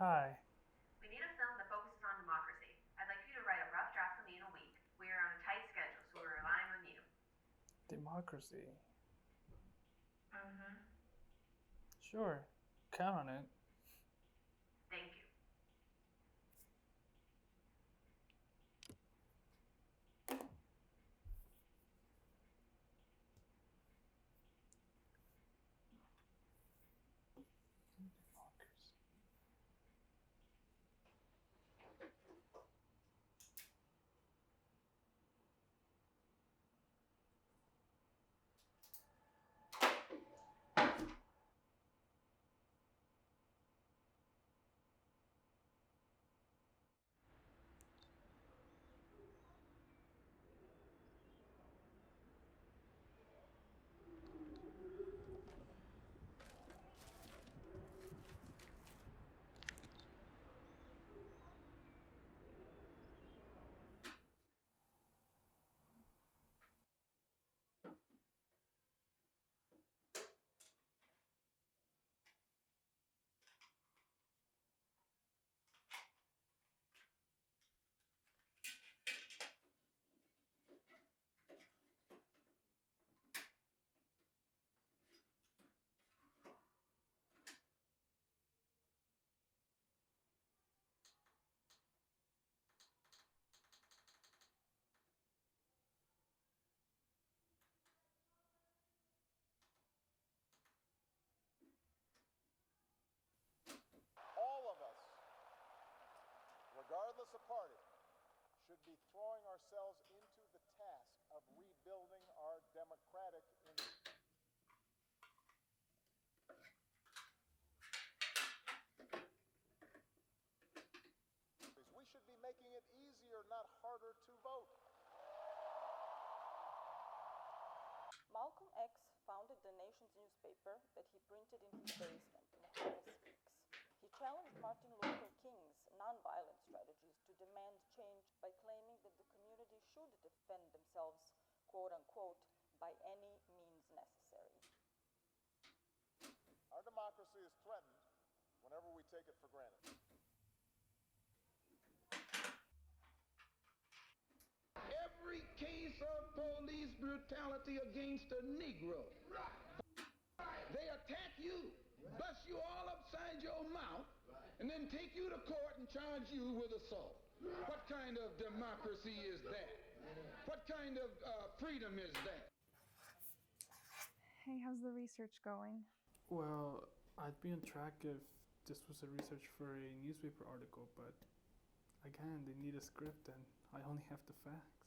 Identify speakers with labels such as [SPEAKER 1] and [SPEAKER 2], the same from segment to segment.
[SPEAKER 1] Hi.
[SPEAKER 2] We need a film that focuses on democracy. I'd like you to write a rough draft for me in a week. We are on a tight schedule, so we're relying on you.
[SPEAKER 1] Democracy.
[SPEAKER 2] Mm-hmm.
[SPEAKER 1] Sure. Count on it.
[SPEAKER 2] Thank you.
[SPEAKER 1] Democracy.
[SPEAKER 3] All of us, regardless of party, should be throwing ourselves into the task of rebuilding our democratic We should be making it easier, not harder, to vote.
[SPEAKER 4] Malcolm X founded the nation's newspaper that he printed in his basement, McCarthy Speaks. He challenged Martin Luther King's nonviolent strategies to demand change by claiming that the community should defend themselves, quote unquote, by any means necessary.
[SPEAKER 3] Our democracy is threatened whenever we take it for granted.
[SPEAKER 5] Every case of police brutality against a Negro, they attack you, bust you all upside your mouth, and then take you to court and charge you with assault. What kind of democracy is that? What kind of freedom is that?
[SPEAKER 6] Hey, how's the research going?
[SPEAKER 1] Well, I'd be on track if this was a research for a newspaper article, but again, they need a script and I only have the facts.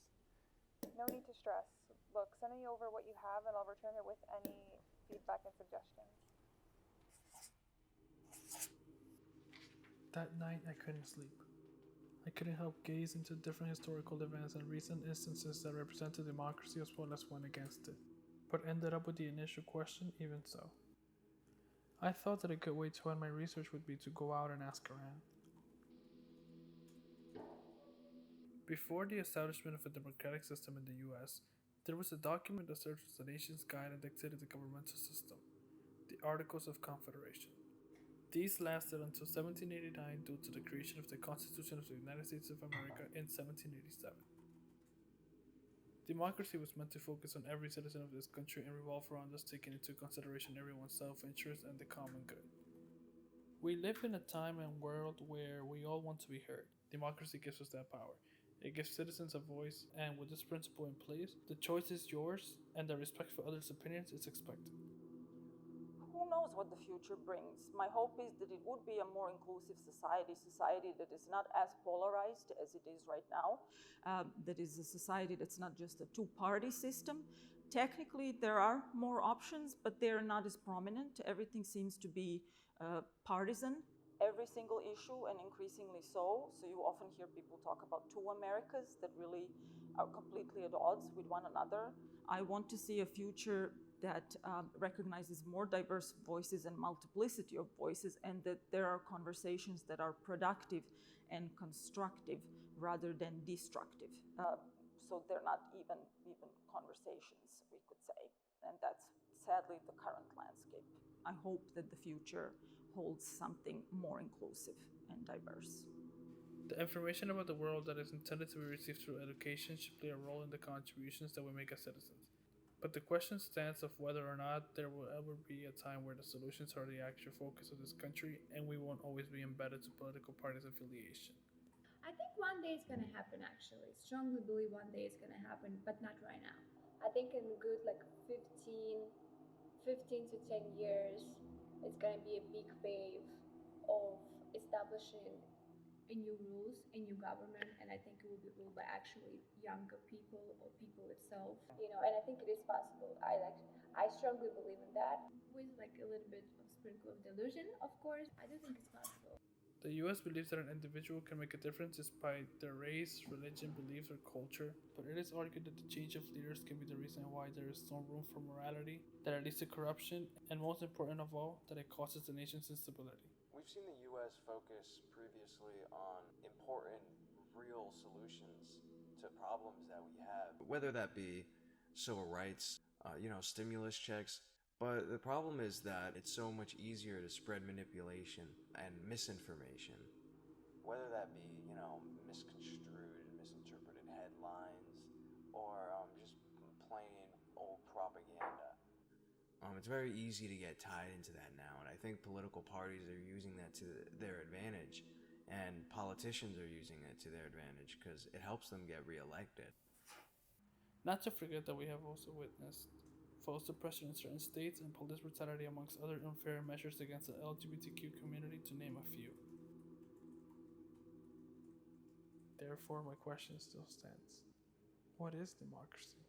[SPEAKER 6] No need to stress. Look, send me over what you have and I'll return it with any feedback and suggestions.
[SPEAKER 1] That night, I couldn't sleep. I couldn't help gaze into different historical events and recent instances that represented democracy as well as one against it, but ended up with the initial question even so. I thought that a good way to end my research would be to go out and ask around. Before the establishment of a democratic system in the US, there was a document that served as the nation's guide and dictated the governmental system, the Articles of Confederation. These lasted until 1789 due to the creation of the Constitution of the United States of America in 1787. Democracy was meant to focus on every citizen of this country and revolve around us taking into consideration everyone's self-interest and the common good. We live in a time and world where we all want to be heard. Democracy gives us that power. It gives citizens a voice, and with this principle in place, the choice is yours and the respect for others' opinions is expected.
[SPEAKER 4] Who knows what the future brings? My hope is that it would be a more inclusive society that is not as polarized as it is right now, that is a society that's not just a two-party system. Technically, there are more options, but they're not as prominent. Everything seems to be partisan. Every single issue, and increasingly so. So you often hear people talk about two Americas that really are completely at odds with one another. I want to see a future that recognizes more diverse voices and multiplicity of voices, and that there are conversations that are productive and constructive rather than destructive. So they're not even conversations, we could say. And that's sadly the current landscape. I hope that the future holds something more inclusive and diverse.
[SPEAKER 1] The information about the world that is intended to be received through education should play a role in the contributions that we make as citizens. But the question stands of whether or not there will ever be a time where the solutions are the actual focus of this country and we won't always be embedded to political parties' affiliation.
[SPEAKER 7] I think one day it's gonna happen actually. Strongly believe one day it's gonna happen, but not right now. I think in a good like 15 to 10 years, it's gonna be a big wave of establishing a new rules, a new government, and I think it will be ruled by actually younger people or people itself. And I think it is possible. I strongly believe in that. With like a little bit of sprinkle of delusion, of course. I do think it's possible.
[SPEAKER 1] The US believes that an individual can make a difference despite their race, religion, beliefs, or culture, but it is argued that the change of leaders can be the reason why there is no room for morality, that it leads to corruption, and most important of all, that it causes the nation's instability.
[SPEAKER 8] We've seen the US focus previously on important, real solutions to problems that we have, whether that be civil rights, stimulus checks. But the problem is that it's so much easier to spread manipulation and misinformation, whether that be, misconstrued, misinterpreted headlines, or just plain old propaganda. It's very easy to get tied into that now, and I think political parties are using that to their advantage, and politicians are using it to their advantage because it helps them get reelected.
[SPEAKER 1] Not to forget that we have also witnessed false suppression in certain states and police brutality amongst other unfair measures against the LGBTQ community, to name a few. Therefore, my question still stands. What is democracy?